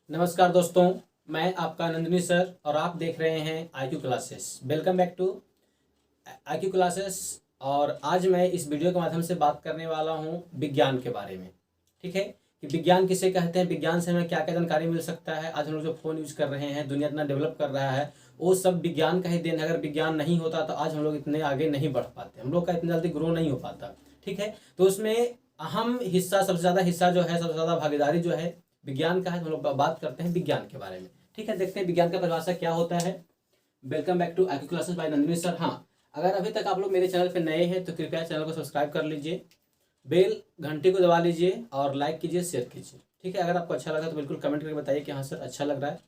नमस्कार दोस्तों, मैं आपका नंदिनी सर और आप देख रहे हैं IQ classes. Welcome back to IQ classes. और आज मैं इस वीडियो के माध्यम से बात करने वाला हूं विज्ञान के बारे में। ठीक है कि विज्ञान किसे कहते हैं, विज्ञान से हमें क्या क्या जानकारी मिल सकता है। आज हम लोग जो फ़ोन यूज़ कर रहे हैं, दुनिया इतना डेवलप कर रहा है, वो सब विज्ञान का ही देन है। अगर विज्ञान नहीं होता तो आज हम लोग इतने आगे नहीं बढ़ पाते, हम लोग का इतना जल्दी ग्रो नहीं हो पाता। ठीक है, तो उसमें अहम हिस्सा, सबसे ज़्यादा हिस्सा जो है, सबसे ज़्यादा भागीदारी जो है विज्ञान का है। तो हम लोग बात करते हैं विज्ञान के बारे में। ठीक है, देखते हैं विज्ञान का परिभाषा क्या होता है। Welcome back to IQ classes by Nandini sir. हाँ, अगर अभी तक आप लोग मेरे चैनल पर नए हैं तो कृपया चैनल को सब्सक्राइब कर लीजिए, बेल घंटी को दबा लीजिए और लाइक कीजिए, शेयर कीजिए। ठीक है, अगर आपको अच्छा लगा तो बिल्कुल कमेंट करके बताइए कि हाँ सर अच्छा लग रहा है।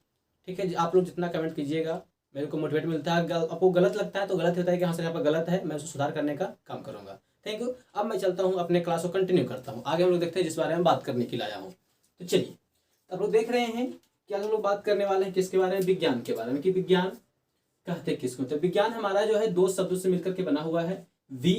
ठीक है, आप लोग जितना कमेंट कीजिएगा मेरे को मोटिवेट मिलता है। आपको गलत लगता है तो गलत होता है कि हाँ सर यहाँ पर गलत है, मैं उसको सुधार करने का काम करूँगा। Thank you. अब मैं चलता हूँ अपने क्लास को कंटिन्यू करता हूँ। आगे हम लोग देखते हैं जिस बारे में बात करने के लिए आया हूँ। तो चलिए, आप लोग देख रहे हैं कि आज हम लोग बात करने वाले हैं किसके बारे में, विज्ञान के बारे में। कि विज्ञान कहते किसको। तो विज्ञान हमारा जो है दो शब्दों से मिलकर के बना हुआ है। वि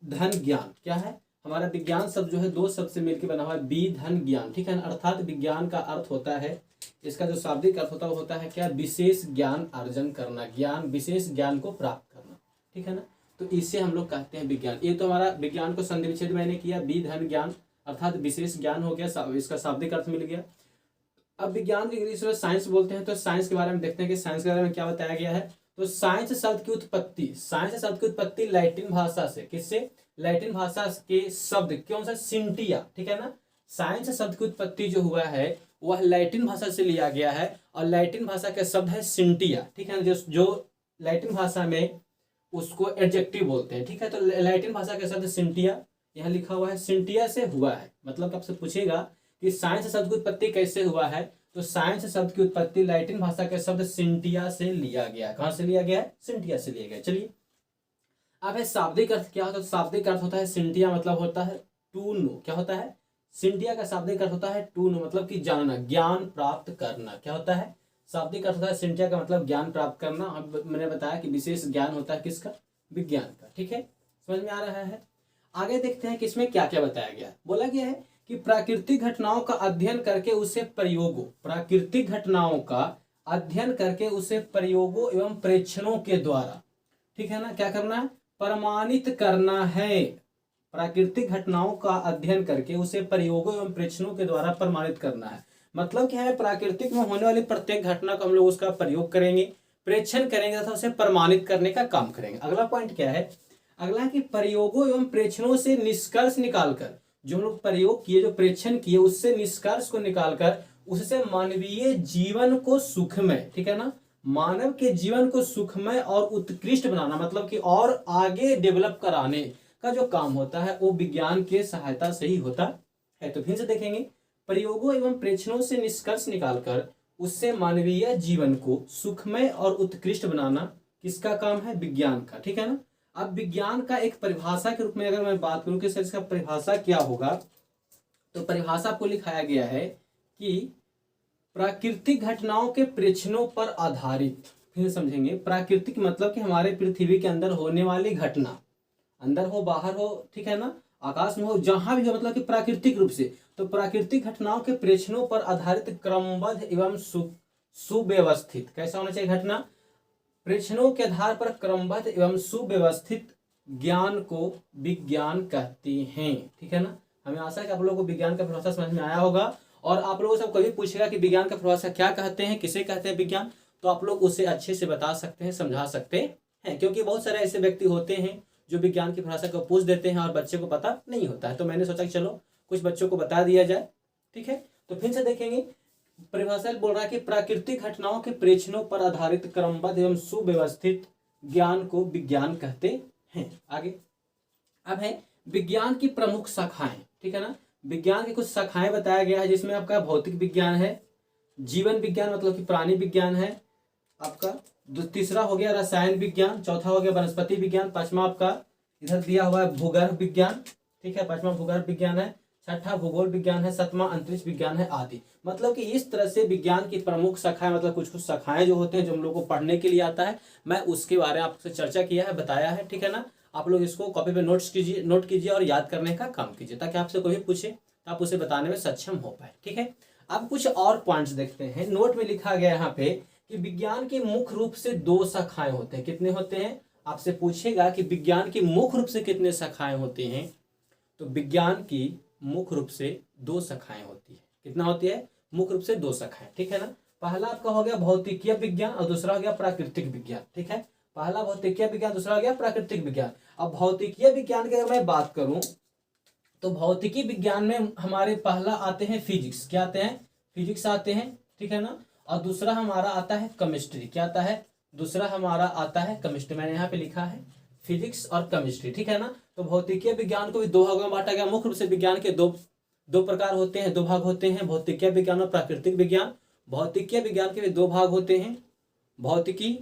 धन ज्ञान। क्या है हमारा विज्ञान शब्द जो है दो शब्द से मिलकर बना हुआ है, वि धन ज्ञान। ठीक है ना, अर्थात विज्ञान का अर्थ होता है, इसका जो शाब्दिक अर्थ होता है वो होता है क्या, विशेष ज्ञान अर्जन करना, ज्ञान, विशेष ज्ञान को प्राप्त करना। ठीक है ना, तो इसे हम लोग कहते हैं विज्ञान। ये तो हमारा विज्ञान को संधि विच्छेद मैंने किया, वि धन ज्ञान अर्थात विशेष ज्ञान हो गया, इसका शाब्दिक अर्थ मिल गया। अब विज्ञान को इंग्लिश में साइंस बोलते हैं। तो साइंस के बारे में देखते हैं कि साइंस के बारे में क्या बताया गया है। तो साइंस शब्द की उत्पत्ति, साइंस शब्द की उत्पत्ति लैटिन भाषा से, किससे, लैटिन भाषा के शब्द कौन सा, सिंटिया। ठीक है ना, साइंस शब्द की उत्पत्ति जो हुआ है वह लैटिन भाषा से लिया गया है और लैटिन भाषा का शब्द है सिंटिया। ठीक है ना, जो लैटिन भाषा में उसको एडजेक्टिव बोलते हैं। ठीक है, तो लैटिन भाषा का शब्द सिंटिया यहाँ लिखा हुआ है, सिंटिया से हुआ है। मतलब आपसे पूछेगा कि साइंस शब्द की उत्पत्ति कैसे हुआ है, तो साइंस शब्द की उत्पत्ति लैटिन भाषा के शब्द सिंटिया से लिया गया। कहां से लिया गया है, सिंटिया से लिया गया। चलिए, अब है शाब्दिक अर्थ क्या होता है। शाब्दिक अर्थ होता है सिंटिया, मतलब होता है टू नो। क्या होता है, सिंटिया का शाब्दिक अर्थ होता है टू नो, मतलब कि जानना, ज्ञान प्राप्त करना। क्या होता है, शाब्दिक अर्थ होता है सिंटिया का मतलब ज्ञान प्राप्त करना। अब मैंने बताया कि विशेष ज्ञान होता है किसका, विज्ञान का। ठीक है, समझ में आ रहा है। आगे देखते हैं कि इसमें क्या क्या बताया गया। बोला गया है कि प्राकृतिक घटनाओं का अध्ययन करके उसे प्रयोगों, प्राकृतिक घटनाओं का अध्ययन करके उसे प्रयोगों एवं प्रेक्षणों के द्वारा, ठीक है ना, क्या करना है, प्रमाणित करना है। प्राकृतिक घटनाओं का अध्ययन करके उसे प्रयोगों एवं प्रेक्षणों के द्वारा प्रमाणित करना है। मतलब क्या है, प्राकृतिक में होने वाली प्रत्येक घटना को हम लोग उसका प्रयोग करेंगे, प्रेक्षण करेंगे तथा उसे प्रमाणित करने का काम करेंगे। अगला पॉइंट क्या है, अगला कि प्रयोगों एवं प्रेक्षणों से निष्कर्ष निकालकर, जो हम लोग प्रयोग किए, जो प्रेक्षण किए, उससे निष्कर्ष को निकालकर उससे मानवीय जीवन को सुखमय, ठीक है ना, मानव के जीवन को सुखमय और उत्कृष्ट बनाना, मतलब कि और आगे डेवलप कराने का जो काम होता है वो विज्ञान के सहायता से ही होता है। तो फिर से देखेंगे, प्रयोगों एवं प्रेक्षणों से निष्कर्ष निकालकर उससे मानवीय जीवन को सुखमय और उत्कृष्ट बनाना किसका काम है, विज्ञान का। ठीक है ना, अब विज्ञान का एक परिभाषा के रूप में अगर मैं बात करूं कि सर इसका परिभाषा क्या होगा, तो परिभाषा आपको लिखाया गया है कि प्राकृतिक घटनाओं के प्रेक्षणों पर आधारित। फिर समझेंगे, प्राकृतिक मतलब कि हमारे पृथ्वी के अंदर होने वाली घटना, अंदर हो बाहर हो, ठीक है ना, आकाश में हो, जहां भी हो, मतलब कि प्राकृतिक रूप से। तो प्राकृतिक घटनाओं के प्रेक्षणों पर आधारित क्रमबद्ध एवं सुव्यवस्थित, कैसा होना चाहिए घटना, प्रेक्षणों के आधार पर क्रमबद्ध एवं सुव्यवस्थित ज्ञान को विज्ञान कहते हैं। ठीक है ना, हमें आशा है कि आप लोगों को विज्ञान का परिभाषा समझ में आया होगा। और आप लोगों से कभी पूछेगा कि विज्ञान का परिभाषा क्या कहते हैं, किसे कहते हैं विज्ञान, तो आप लोग उसे अच्छे से बता सकते हैं, समझा सकते हैं। क्योंकि बहुत सारे ऐसे व्यक्ति होते हैं जो विज्ञान की परिभाषा को पूछ देते हैं और बच्चे को पता नहीं होता है। तो मैंने सोचा कि चलो कुछ बच्चों को बता दिया जाए। ठीक है, तो फिर से देखेंगे, परिभाषा बोल रहा है कि प्राकृतिक घटनाओं के प्रेक्षणों पर आधारित क्रमबद्ध एवं सुव्यवस्थित ज्ञान को विज्ञान कहते हैं। आगे अब है विज्ञान की प्रमुख शाखाएं। ठीक है ना, विज्ञान की कुछ शाखाएं बताया गया है, जिसमें आपका भौतिक विज्ञान है, जीवन विज्ञान मतलब कि प्राणी विज्ञान है आपका, तीसरा हो गया रसायन विज्ञान, चौथा हो गया वनस्पति विज्ञान, पांचवा आपका इधर दिया हुआ है भूगर्भ विज्ञान। ठीक है, पांचवा भूगर्भ विज्ञान है, छठा भूगोल विज्ञान है, सातवां अंतरिक्ष विज्ञान है आदि। मतलब कि इस तरह से विज्ञान की प्रमुख शाखाएं, मतलब कुछ कुछ शाखाएं जो होते हैं जो हम लोग को पढ़ने के लिए आता है, मैं उसके बारे में आपसे चर्चा किया है, बताया है। ठीक है ना, आप लोग इसको कॉपी पे नोट कीजिए और याद करने का काम कीजिए, ताकि आपसे कोई पूछे तो आप उसे बताने में सक्षम हो पाए। ठीक है, अब कुछ और पॉइंट्स देखते हैं। नोट में लिखा गया यहाँ पे कि विज्ञान की मुख्य रूप से 2 शाखाएं होते हैं। कितने होते हैं? आपसे पूछेगा कि विज्ञान की मुख्य रूप से कितने शाखाएं होती हैं, तो विज्ञान की मुख्य रूप से 2 शाखाएं होती है। कितना होती है? मुख्य रूप से 2 शाखाएं, ठीक है ना। पहला आपका हो गया भौतिकीय विज्ञान और दूसरा हो गया प्राकृतिक विज्ञान, ठीक है। पहला भौतिकीय विज्ञान, दूसरा हो गया प्राकृतिक विज्ञान। अब भौतिकीय विज्ञान की अगर मैं बात करूं तो भौतिकी विज्ञान में हमारे पहला आते हैं फिजिक्स। क्या आते हैं? फिजिक्स आते हैं, ठीक है ना। और दूसरा हमारा आता है केमिस्ट्री। क्या आता है? दूसरा हमारा आता है केमिस्ट्री। मैंने यहाँ पे लिखा है फिजिक्स और केमिस्ट्री, ठीक है ना। तो भौतिकीय विज्ञान को भी 2 भागों में बांटा गया। मुख्य रूप से विज्ञान के दो प्रकार होते हैं, 2 भाग होते हैं, भौतिकीय विज्ञान और प्राकृतिक विज्ञान। भौतिकीय विज्ञान के भी 2 भाग होते हैं, भौतिकी,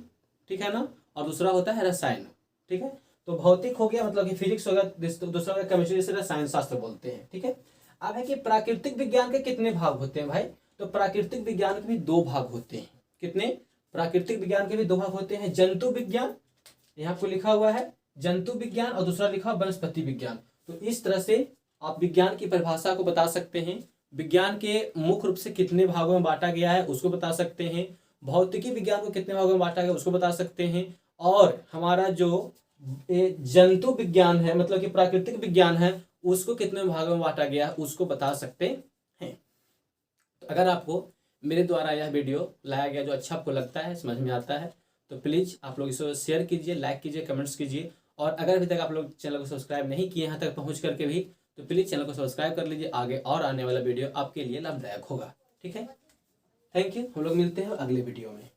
ठीक है ना, और दूसरा होता है रसायन, ठीक है। तो भौतिक हो गया मतलब कि फिजिक्स हो गया, दूसरा हो गया केमिस्ट्री, जिसे रसायन शास्त्र बोलते हैं, ठीक है। अब है कि प्राकृतिक विज्ञान के कितने भाग होते हैं भाई? तो प्राकृतिक विज्ञान के भी 2 भाग होते हैं। कितने? प्राकृतिक विज्ञान के भी 2 भाग होते हैं। जंतु विज्ञान, यहाँ आपको लिखा हुआ है जंतु विज्ञान, और दूसरा लिखा वनस्पति विज्ञान। तो इस तरह से आप विज्ञान की परिभाषा को बता सकते हैं। विज्ञान के मुख्य रूप से कितने भागों में बांटा गया है उसको बता सकते हैं। भौतिकी विज्ञान को कितने भागों में बांटा गया उसको बता सकते हैं। और हमारा जो जंतु विज्ञान है मतलब कि प्राकृतिक विज्ञान है उसको कितने भागों में बांटा गया है उसको बता सकते हैं। तो अगर आपको मेरे द्वारा यह वीडियो लाया गया जो अच्छा आपको लगता है, समझ में आता है, तो प्लीज़ आप लोग इसे शेयर कीजिए, लाइक कीजिए, कमेंट्स कीजिए। और अगर अभी तक आप लोग चैनल को सब्सक्राइब नहीं किए यहाँ तक पहुँच करके भी, तो प्लीज़ चैनल को सब्सक्राइब कर लीजिए। आगे और आने वाला वीडियो आपके लिए लाभदायक होगा, ठीक है। Thank you. हम लोग मिलते हैं अगले वीडियो में।